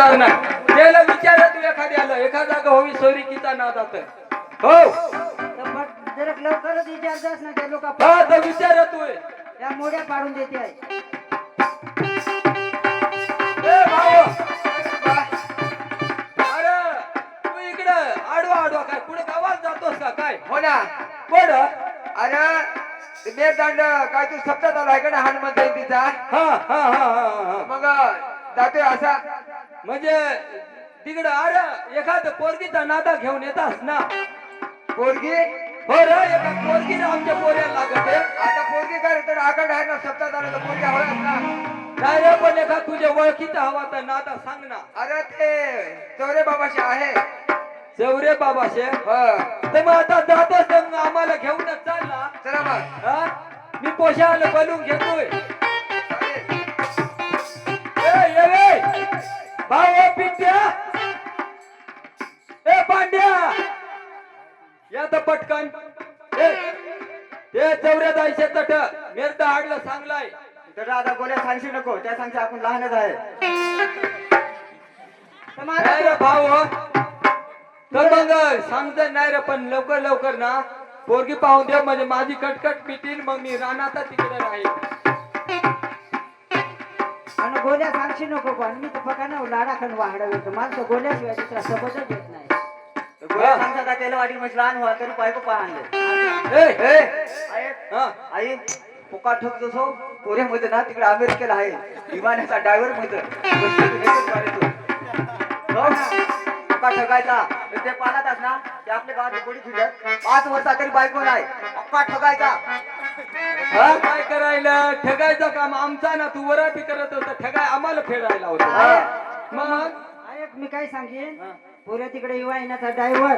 होणार नाही. त्याला विचारा तू एखादा गहोवी सोयरिकीचा नादात हो जरा लवकरच विचारतास ना ते लोक हा तर विचारा तू त्या मोड्या पाडून देते आहे. ए भाऊ अरे तू इकडं आडवा आडवा काय पुढे गावात जातोस का काय? हो ना. कोण? अरे मेरदांड काय तू सप्ताह आला आहे का ना हनुमान जयंतीचा? हा हा हा हा मग जातोय असा म्हणजे तिकडं अरे एखाद पोरगीचा नादा घेऊन येतास ना. पोरगी हो रे एका पोरगीला आमच्या पोऱ्याला लागत आहे. आता पोरगी काय तर आकड आहे ना सप्ताह आला तर पोरगी हवं ना. नाही रे पण एका तुझ्या ओळखीचा हवा तर नादा सांग ना. अरे ते चौरे बाबाशी आहे. चौरे बाबाशे तर मग आता जातोस तर मग आम्हाला घेऊनच चाल ना. चला मग हा मी पोशाला बनवून घेतोय. भाऊ पिंट्या ए पांड्या या तर पटकन ते चौऱ्या जायचे तट मेरदा हाडलं सांगलाय. तर आता गोल्या सांगशी नको त्या सांगशी आपण लहानच आहे. नाही रे भाऊ तर मग सांगत नाही रे पण लवकर लवकर ना पोरगी पाहून दे म्हणजे माझी कटकट पिटील मग मी रानात तिकडे राहील. आणि गोल्या सांगशी नको पण मी तर बघा ना लाडाखंड वाढवतो मला तर गोल्याशिवाय दुसरा सबजच येत नाही. गोल्या सांगता त्याला वाटी मस्त लहान व्हा तरी बायको पाहले. आई पोका ठोक जसो कोऱ्यामध्ये ना तिकडे अमेरिकेला आहे विमानाचा ड्रायव्हर मध्ये पोका ठगायचा ते पाहताच ना ते आपल्या गावात गोडी फिरत 5 वर्षा तरी बायको नाही पक्का ठगायचा. काय करायला ठगायचं काम आमचा ना तू वराठी करत होता ठगाय आम्हाला फेडायला होता. मग ऐक मी काय सांगेन पुऱ्या तिकडे युवा येण्याचा ड्रायव्हर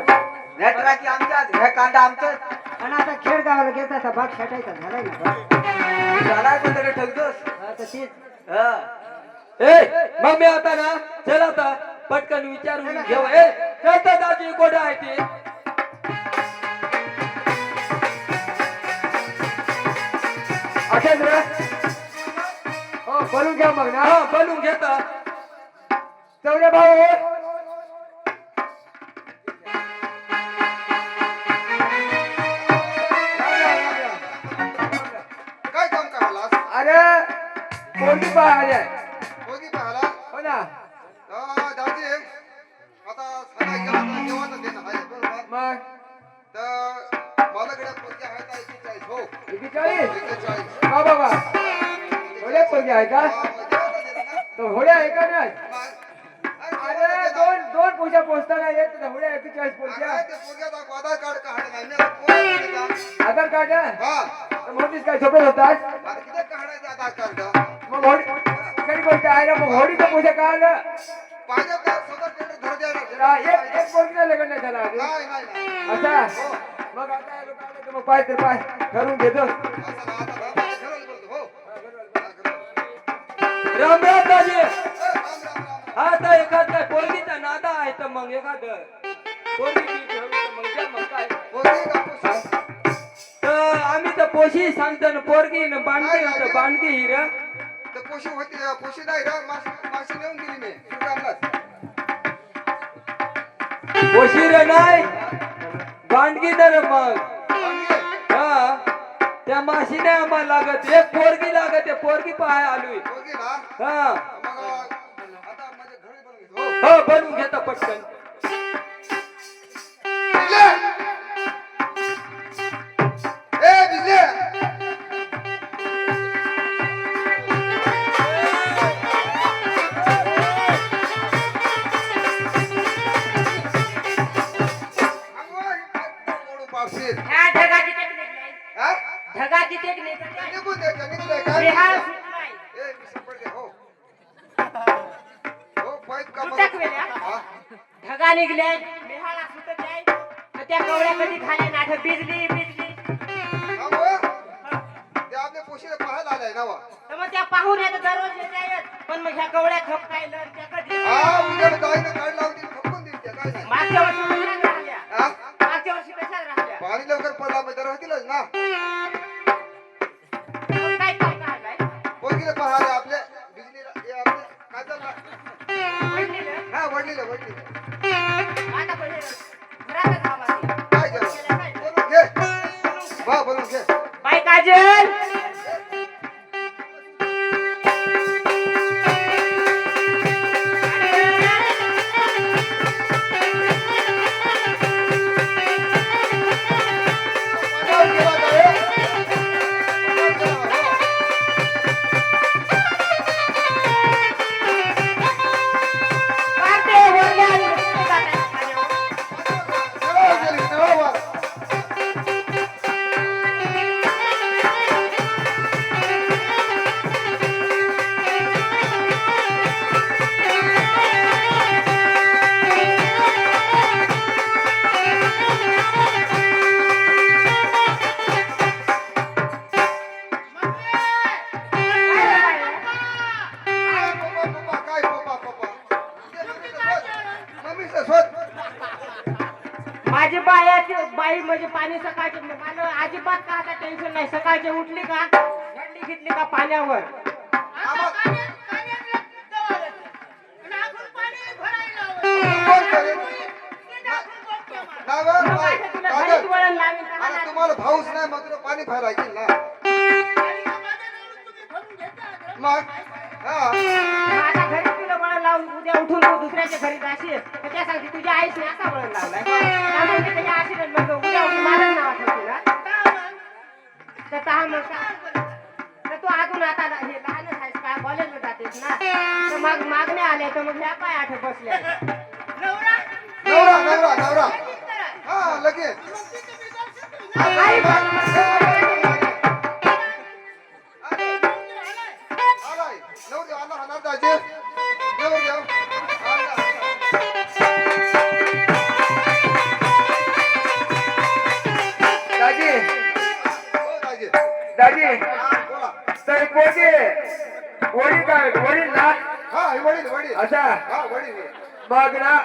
नेटराकी आमच्याच हे कांदा आमचंच. आणि आता खेड गावाला घेता आता भाग छाटायचा झालाय ना झाला कोणतरी ठगतोस. तर तीच मग मी आता ना चल आता पटकन विचारून घेऊ. चलता दाजी कोण आहे ते अखेंद्र हो बोलून घ्या मग ना. हा बनवून घेता चौरे भाऊ काय काम करायला? अरे पोरगी पाहायला पोरगी पाहायला? हो ना. दादी आता सांगायचं आता जेवण देणं आहे बरोबर. मग तर माझ्याकडे पोरगी आहे का 41 हो 41 41 का बाबा होड्या पोरगी आहे का? जेवण देणं ना. तो होड्या आहे का नाही? अरे दोन दोन पूजा पोचताना येत तर होड्या 41 पोरग्या. ते पोरग्याचा आधार कार्ड काढलं नाही मी पोरगा आधार कार्ड हा तर मोठीच काय झोपेत होतास. आता किती काढायचं आधार कार्ड मग होडी कधी गोष्ट आहे ना. मग होडीचं पूजा काढलं पाहिजे तर सदर टेंडर धरू द्या. एक पोरगीला लग्न नाही झाला अजून. नाही नाही नाही असा मग आता लोक आले तर मग पाय तर पाय ठरवून घेतो. असं ना आता ठरवलं बोलतो हो. राम राम दाजी. राम राम राम. आता एखाद काय पोरगीचा नादा आहे तर मग एखाद पोरगी घेऊन तर मग द्या मग काय पोरगी का पोरगी? तर आम्ही तर पोशी सांगतो ना पोरगी ना बांडगी होतं बांडगी हिर तर पोशी होती पोशी नाही रे माशी नेऊन दिली मी शिवरामलाच. पोशी रे नाही बांडगी तर मग हा त्या माशीने आम्हाला लागत एक पोरगी लागत पोरगी पाहाय आलोय. पोरगी ना हा मग आता माझ्या घरी बनवून घेतो. हो बनवून घेता पटकन. ए बिजले पावशील ह्या ढगाची टेक्निक नाही हा ढगाची टेक्निक नाही. निघून दे काय बिहार सुटलाय. ए मी सापडले हो हो पाईप का सुटक वेल्या. हा ढगा निघले बिहार सुटत आहे तर त्या कवड्या कधी खाल्या नाठ बिजली बिजली हा हो ते आपल्या पोशीला पाहायला आलाय ना वा तर मग त्या पाहून येत दररोज येत आहेत पण मग ह्या कवड्या खपकायला त्या कधी हा उद्या गायनं काढ लावून दिली फकून दिली त्या काय नाही मागच्या वर्षी कशाला राहिल्या हा मागच्या वर्षी कशाला राहिल्या पाणी लवकर पडला म्हणजे राहतीलच ना मग काय काम काढलाय पोरगीला पाहायला आपल्या बिजली आपल्या काय चाललं पडलेलं वडील आहे, वडील आहे. आता पहिले घरातच राहा माझी. काय केलं? बोलून घे. वा, बोलून घे. बाई काजल पाण्यावर गेला का रे? पाण्यावर गेला, हो. काढते वरल्या आणि जाते पाण्यावर. नळावर गेली, नळावर. काय पप्पा, पप्पा, काय पप्पा, पप्पा? मम्मीचं शोध. माझी बाई म्हणजे पाणी सकाळचे मला अजिबात का आता टेन्शन नाही. सकाळची उठली का थंडी घेतली का पाण्यावर कोण करेल? नाव आहे? मग आता तुला काजल. घरीच वळण लावीन का अरे मला? तुम्हाला भाऊच नाही मग तुला पाणी भरायची ना मग हा मग आता घरी तुला वळण लावून उद्या उठून तू दुसऱ्याच्या घरी जाशील तर त्या सांगते तुझ्या आईने असा वळण लावलाय त्यामुळे ते त्याच्या आशीर्वाद म्हणतो उद्या उठून माझं नाव आठवते ना तर तहा मग तर तू अजून आता हे लहानच आहेस का कॉलेजला जातेस ना तर मग मागणे आले तर मग ह्या काय आठवत बसल्या नवरा नवरा नवरा हा लगेच आई आलाय नवरा आला हाणार दाजे नवरा दाजी हो दाजे दाजी बोला तर पोटे वडील काय वडील ना हा हे वडील वडील असा हा वडील मग ना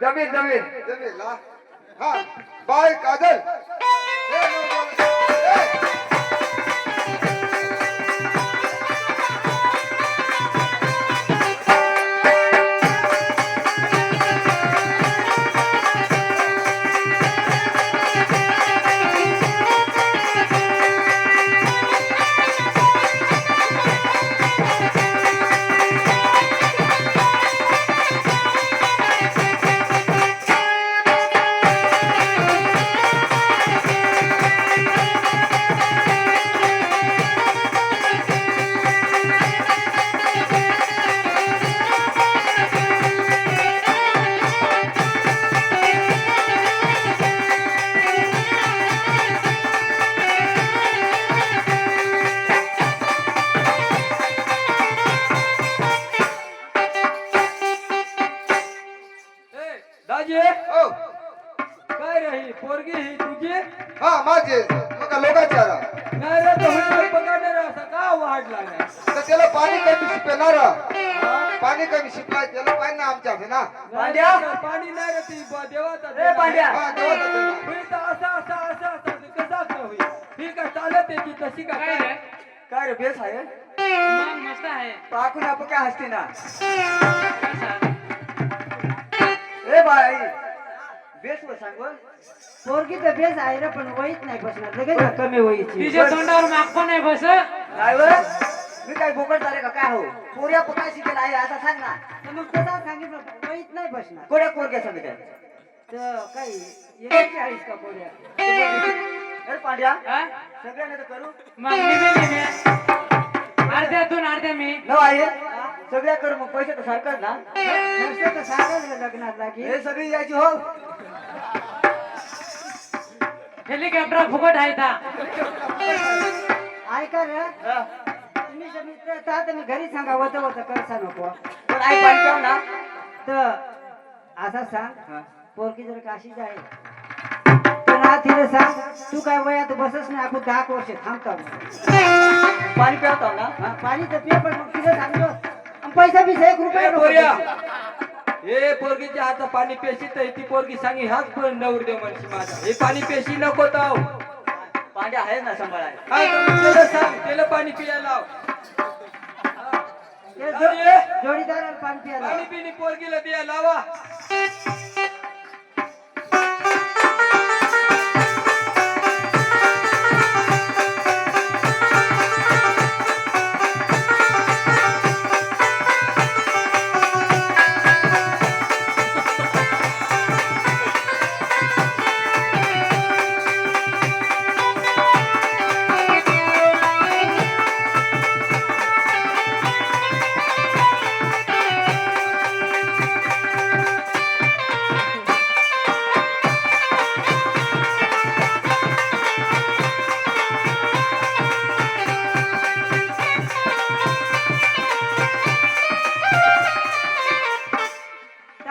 जमीन जमीन जमेल हा हा बाय काजल ए, नवरा. ए. दाजी हो काय रही पोरगी ही तुझी हा माझे मग लोकांचे आला नाही रे तो हुंडा पकडणार असा का वाढला नाही तर त्याला पाणी कमी शिपेणार पाणी कमी शिपलाय त्याला पाणी ना आमच्या ना पांड्या? पाणी नाही रे ती देवाचा ए पांड्या हा देवाचा देवा. होईल तर असा ते कसा का होईल ठीक आहे चालत त्याची तशी का काय रे काय रे बेस आहे मस्त आहे पाकून आपण काय हसते ना ए बाई बेस वर सांग वर. पोरगी तर बेस आहे रे पण वहीत नाही बसणार लगेच कमी वहीची तिच्या तोंडावर माग पण आहे बस काय वर मी काय बोकड झाले का काय हो पोऱ्या पकाय शिकेल आहे असं सांग ना तर मग तसा सांगितलं वहीत नाही बसणार कोड्या कोरग्या सांगत आहे तर काही येण्याची आहेस का पोऱ्या अरे पांड्या सगळ्यांना तर करू अर्ध्यातून अर्ध्या मी न आहे सगळ्या करू मग पैसे तर सारखंच ना नसतं तर सांगायचं लग्नात लागी हे सगळी यायची हो हेलिकॉप्टर फुकट आहे ता ऐका रे हा. तुम्ही जर मित्र आता तर मी घरी सांगा होतं करसा नको पण आई पाणी प्याव ना तर असा सांग हा. पोरकी जर काशीच आहे तर ना तिला सांग तू काय वयात बसच नाही आपण 10 वर्ष थांबतो पाणी प्यावता ना हा, पाणी तर पे पण मग तिला सांगतो आणि पैसा बी 1 रुपया नको पोऱ्या पैसे. हे पोरगीच्या हातात पाणी पेशी तर ती पोरगी सांगी हाच पण नवर दे म्हणशी माझा हे पाणी पेशी नको ताव पांड्या आहे ना सांभाळाय हा तुम्ही त्याला सांग त्याला पाणी पियाला लाव जोडीदाराला पाणी प्यायला पाणी पिणी पोरगीला द्या लावा.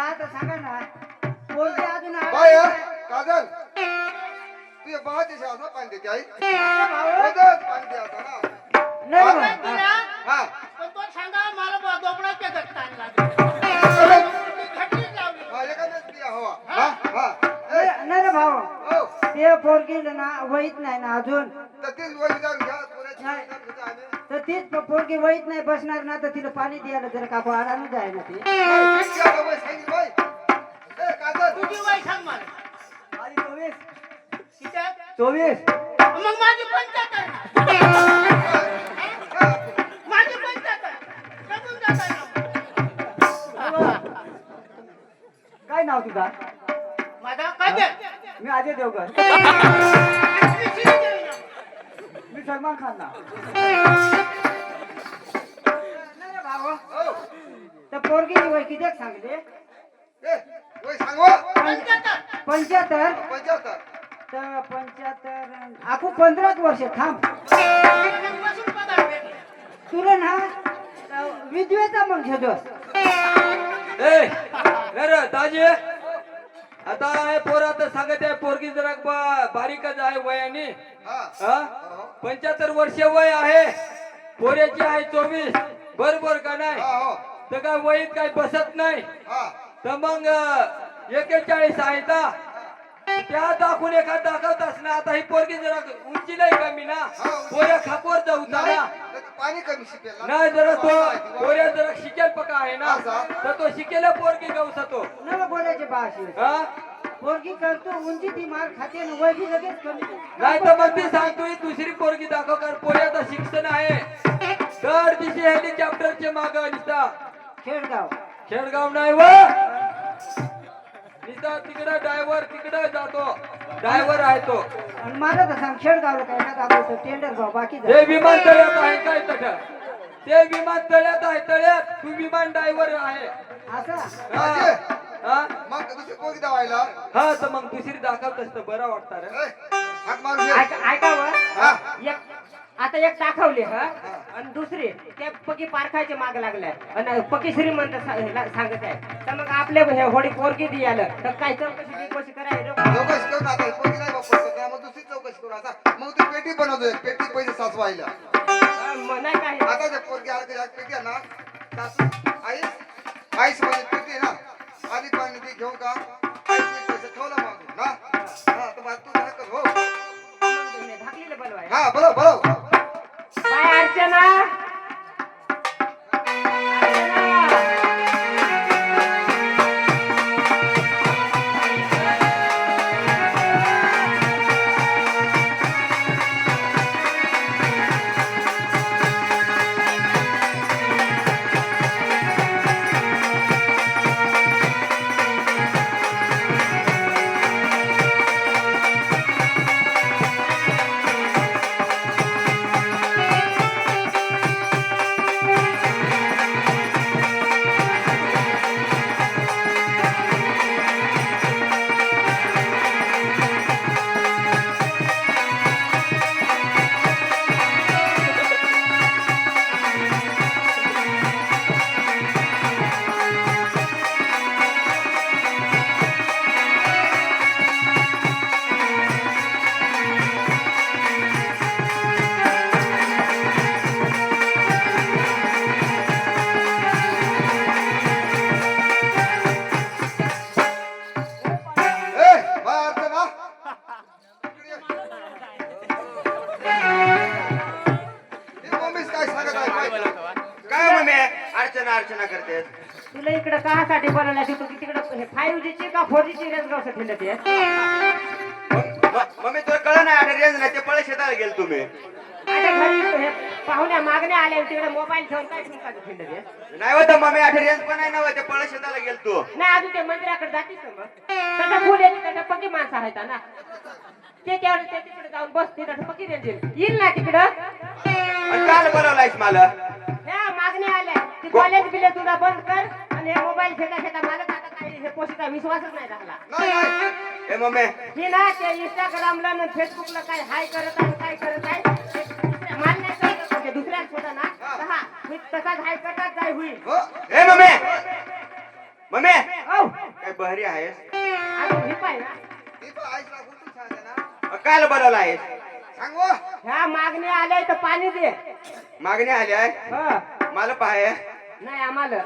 आता सांगा ना पोरगी अजून बाय आली काजल तुझ्या बाळाची शाळा पाणी देते आई भाऊ. रोजच पाणी द्यायचं ना नाही हा. बा. दिला, हा पण तो सांगा मला दोपडाच्या गट्टान लागला. घटलीच लावली. हा एखाद्याच पिया हवा हा हा नाही रे भाऊ हो ते पोरगी ना वहीत नाही ना अजून तर तीच वही जाऊन घ्या पुण्याची नाही. जाऊन आम्ही तर तीच पोरगी वहीत नाही बसणार ना तर तिला पाणी द्यायला जर काकू आडानं जाय ना ती सांगितलं बाई ए काजल तुझी वय सांग मला. माझी 24. किती? 24. मग माझी 75 ना. माझी 75. जगून जाता ना. काय नाव तुझा? माझा काय ते? मी अजय देवगण. मी शिरी देवी ना. मी सलमान खान ना. नाही रे भाऊ हो तर पोरगीची वय किती सांगले ए वही सांगवा 75. 75 75 तर 75 आखू 15 वर्ष थांब बसून पगार भेटला. तुला ना विधवेचा मग घेतोस ए रे ताजे आता हे पोर आता सांगत आहे पोरगी जरा बारीकच आहे वयाने. हा हा 75 वर्ष वय आहे पोऱ्याची आहे 24 बरोबर का नाही. हा हो तर काय वहीत काही बसत नाही हा तर मग 41 आहे का त्या दाखवून एखाद दाखवतास ना. आता ही पोरगी जरा उंची नाही कमी ना पोऱ्या खापवर जाऊ नाही ना तर पाणी कमी शिकेल ना नाही जरा तो पोऱ्या जरा शिकेल पका आहे ना असा? तर तो शिकेला पोरगी गवसतो. न बोलायचे भाषे हा पोरगी करतो उंची ती मार खाते न वय बी लगेच कमी नाही तर मग ती सांगतो ही दुसरी पोरगी दाखव कारण पोऱ्याचं शिक्षण आहे. दर दिवशी हेलिकॉप्टरचे माग निसता खेडगाव खेडगाव नाही व निसता तिकडं ड्रायव्हर तिकडं जातो ड्रायव्हर आहे तो. आणि माझं तर सांग खेडगावला काय ना दाखवतो टेंडर भाव बाकी ते झालं. विमानतळ्यात आहे काय तट ते विमानतळ्यात आहे तळ्यात तू विमान ड्रायव्हर आहे. असा हा हा? मग दुसरी पोरगी दावायला हा तर मग दुसरी दाखवतस तर बरं वाटतं रे. ए, हाक मारून घे. ऐकावं हा एक आता एक टाकवली हा आणि दुसरी त्या पकी पारखायचे माग लागलाय आणि पकी श्रीमंत सांगत आहे तर मग आपल्या हे होडी पोरगी दी आलं तर काय चौकशी बिकशी करायला चौकशी करून आता ही पोरगी नाही वापरत मग दुसरी चौकशी करू आता मग तू पेटी बनवतोय पेटी पैसे साचवायला नाही काय आता ते पोरगी आलं का पेटी आहे ना सासू आईस म्हणजे पेटी आहे ना आधी पाणी ती घेऊ का आईस पैसे ठेवला मागून ना हा तर मग तू काय कर हो धाकलीला बोलवाय हा बरोबर काय अर्चना काहासाठी बोलायला तू तिकडे 5G ची का 4G ची रेंज गावचं ठेवलं ते मम्मी तुला कळलं नाही आता रेंज नाही ते पळे शेताला गेल तुम्ही आता घरी हे पाहुण्या मागण्या आल्या तिकडे मोबाईल ठेवून काय ठेवून ठेवलं ते नाही होत मम्मी आता रेंज पण आहे ना ते पळे शेताला गेल तू नाही अजून ते मंदिराकडे जातीस ना मग त्याच्या फुल येते त्याच्या पक्की माणसं आहेत ना ते तेवढं ते तिकडे जाऊन बसते त्याचं पक्की रेंज येईल ना तिकडं आणि काल बोलावलायस मला ह्या मागण्या आल्या ती कॉलेज बिले तुला बंद कर आणि हे मोबाईल खेळता खेळता मला तर आता काही हे पोशीचा विश्वासच नाही राहिला नाही नाही ए मम्मी मी ना ते इंस्टाग्रामला आणि फेसबुकला काय हाय करत आहे काय करत आहे मला नाही कळत म्हणजे दुसऱ्याच होता ना हा मी तसाच हाय करतात जाय होईल हो ए मम्मी मम्मी औ काय बहरी आहेस अजून ही पाय ना ती पण आईला उठून सांगते ना काल बोलावला आहेस सांग हो. ह्या मागण्या आल्या तर पाणी दे मागणी आली आहे हो मला पाहाय नाही आम्हाला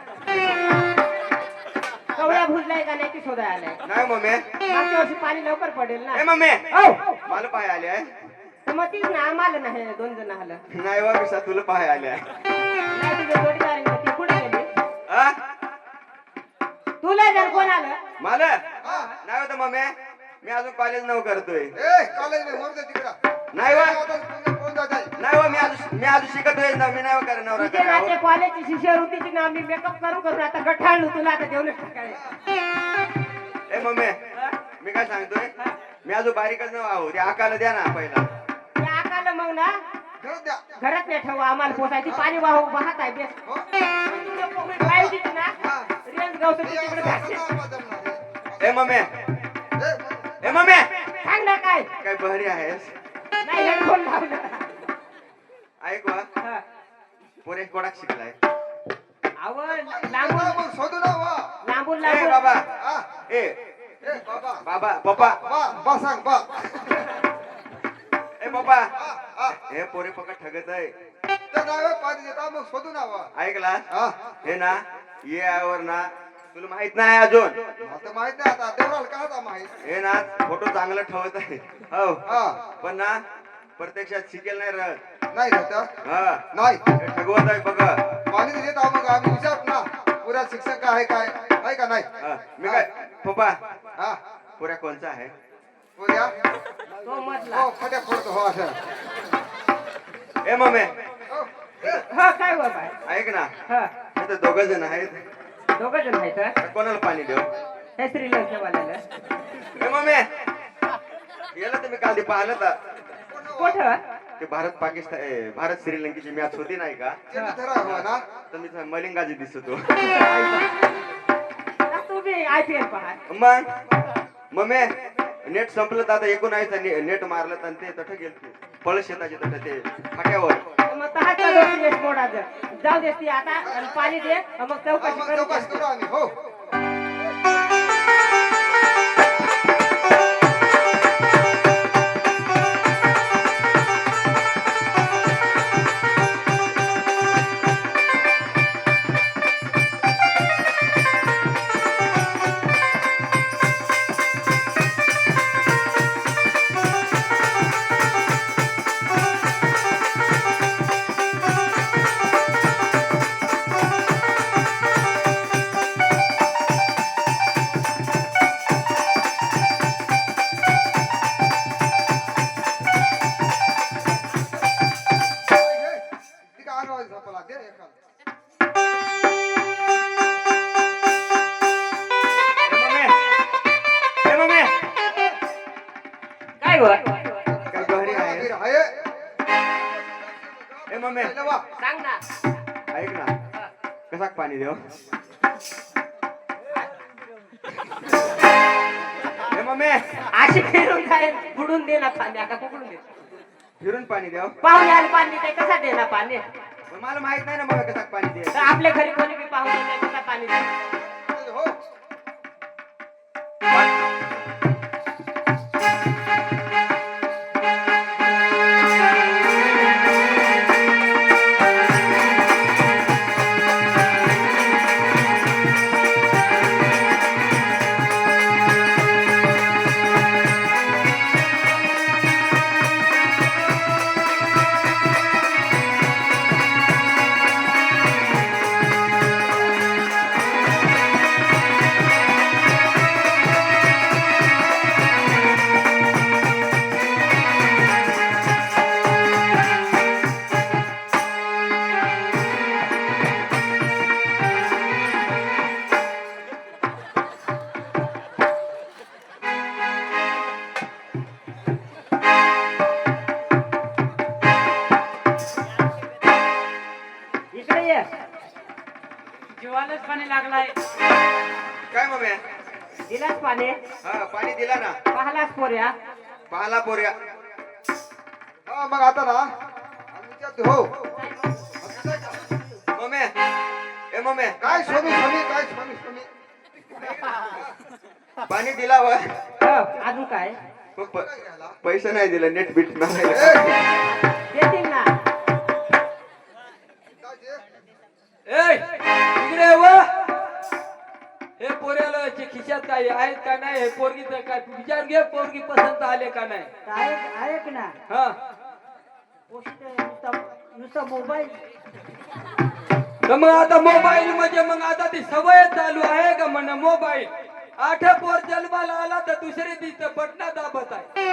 कवळ्या भुजलाय का नाही ती शोधाय आलाय नाही मम्मी मागच्या वर्षी पाणी लवकर पडेल ए ना मम्मी औ मला पाहाय आली आहे तर मग तीच ना आम्हाला नाही 2 जण आलं नाही वा मिसा तुला पाहाय आली आहे नाही तुझे जोडीदार आहे ना, ती कुठे गेली आ? तुला जर कोण आलं मला हा. नाही होत मम्मी मी अजून कॉलेज नव करतोय ए कॉलेज मध्ये मोर दे तिकडं नाही वा आता कोण जात आहे नाही वा मी अजून शिकतोय ना मी नाही करणार नवरा तुझे नाते करणार कॉलेजची शिष्यवृत्तीची ना मी मेकअप करून करून आता गठाळलो तुला आता जेवणच टाकाय ए मम्मी मी काय सांगतोय मी अजून बारीकच नव आहो ते आकाला द्या ना पहिला त्या आकाला मग ना घरात द्या घरात नाही ठेवा आम्हाला पोसायची पाणी वाहत आहे बेस हो तुझ्या पोकळी पाहिजे ना रेंज गावचं हे तिकडे असं घातली. असं नाव बदलणार ए मम्मी ए ए मम्मी सांग ना काय काय बहरी आहेस नाही हेडफोन लावलं ऐक वा हा. पोरे कोडाक शिकलाय आवड लांबून लांबून शोधू ना वा लांबून ए लांबून बाबा हा ए ए बाबा बाबा पप्पा बा बा सांग बा ए पप्पा हा हा हे पोरे पकड ठगत आहे तर नाव पाणी देता मग शोधू ना वा ऐकला हा हे ना ये यावर ना तुला माहित नाही अजून आता माहित नाही आता देवराला का आता माहित हे ना फोटो चांगला ठेवत आहे हो हा पण ना प्रत्यक्षात शिकेल नाही राहत नाही होता हा नाही हे ठगवत आहे बघा पाणी देत आहो मग आम्ही विचार ना पुऱ्या शिक्षक आहे काय आहे का नाही हा, मी काय पप्पा हा पुऱ्या कोणचा आहे पुऱ्या तो मधला हो फट्या फोडतो हो असं ए मम्मी हो, ए, हा काय बाबा ऐक ना हा हे तर दोघ जण आहेत दोघं जण आहेत हा? तर कोणाला पाणी देऊ हे श्रीलंकेवाल्याला ए मम्मी याला तुम्ही काल ते पाहिलं तर कुठं ते भारत श्रीलंकेची मॅच होती नाही का चेंडू धरा हो ना तर मी मलिंगाजी दिसतो तुम्ही IPL पहा मग मम्मी नेट संपलं तर आता एकूण आहे नेट मारलं तर ते तठ गेल पळ शेताचे तठ ते फाट्यावर मग तहाचा दोन दिवस मोडायचं जाऊ देस ती आता आणि पाणी दे मग हा, चौकशी मग करू चौकशी करू आम्ही हो ठीक आहे आग झोपला दे एखादा ए मम्मी काय गो काय गहरी आहे आहे ए मम्मी पहिलं वा सांग ना ऐक ना कसा पाणी देऊ ए मम्मी अशी फिरून जाईल बुडून दे ना पाणी आता कुकडून दे फिरून पाणी देऊ पाहुणे आले पाणी ते कसा दे ना पाणी पण मला माहित नाही ना मग कसा पाणी दे तर आपल्या घरी कोणी बी पाहुणे नाही कसा पाणी दे हो ए काय मम्मी दिलास पाणी हा पाणी दिला ना पाहलास पोऱ्या पाहाला पोऱ्या हा मग आता ना आम्ही विचारतो हो मम्मी ए मम्मी काय स्वामी स्वामी काय स्वामी स्वामी पाणी दिला व अजून काय मग पैसे नाही दिले नेट बीट मारायला देतील ना ए इकडे व हे पोऱ्याला खिशात काय आहेत का नाही हे पोरगीचं काय विचार घे पोरगी पसंत आले का नाही ऐक ना हा नुसतं मोबाईल तर मग आता मोबाईल म्हणजे मग आता ती सवय चालू आहे का म्हण मोबाईल 8 पोर जन्माला आला तर दुसरे तिथं बटना दाबत आहे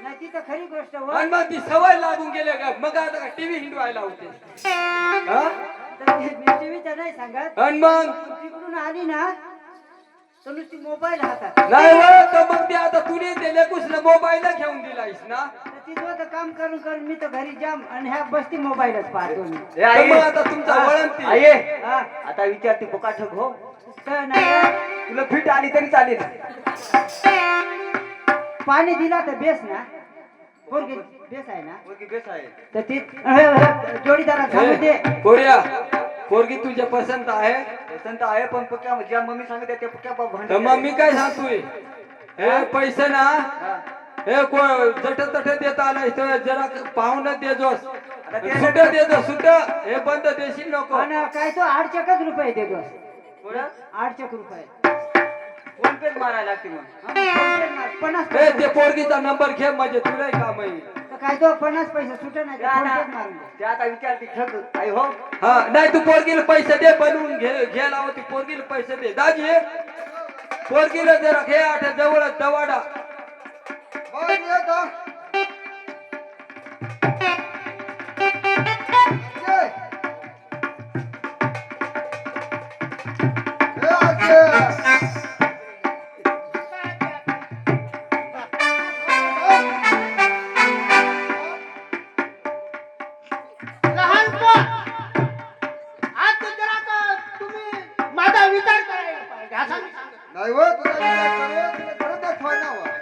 नाही ती तर खरी गोष्ट हो. आणि मग ती सवय लागून गेले का मग आता टीव्ही हिंडवायला होते हा? टीव्हीचं नाही सांगत आणि मग तिकडून आली ना तर नुसती मोबाईल हातात नाही हो, तर मग ते आता तुने ते लेकूसला मोबाईल घेऊन दिलायस ना तर तिथं तर काम करून करून मी तर घरी जाम आणि ह्या बसती मोबाईलच पाहतो मी ए आई तर मग आता तुमचा वळण ती. आई हा, आता विचारते पोकाठक हो तर नाही तुला फिट आली तरी चालेल पाणी दिला तर बेस ना पोरगी बेस आहे ना मुलगी बेस आहे तर ती जोडीदारात सांगू दे पोऱ्या पोरगी तुझ्या पसंत आहे पसंत आहे पण पक्या ज्या मम्मी सांगते त्या पक्या तर मग मी काय सांगतोय हे पैसे ना हे जट तट देता आलाय तर जरा पाहुणं देजोस सुट देजो सुट हे बंद देशील नको आणि काय तो 8 चकच रुपये देतो थोडं 8 चक रुपये फोन पे मारायला लागते मग 50 हे ते पोरगीचा नंबर घे म्हणजे तुला काम आहे तर काय तो 50 पैसे सुट नाही तर फोन पेच मारून दे. ते आता विचारते ठग आई हो हा नाही तू पोरगीला पैसे दे बनवून घ्यायला होती पोरगीला पैसे दे दाजी पोरगीला जरा घे 8 जवळ दवाडा मग येतो लहानपण आज जरा का तुम्ही माझा विचार करायला पाहिजे असं मी सांगतो. नाही हो तुला विचार करू तुला गरज आहे ठेवायला हवा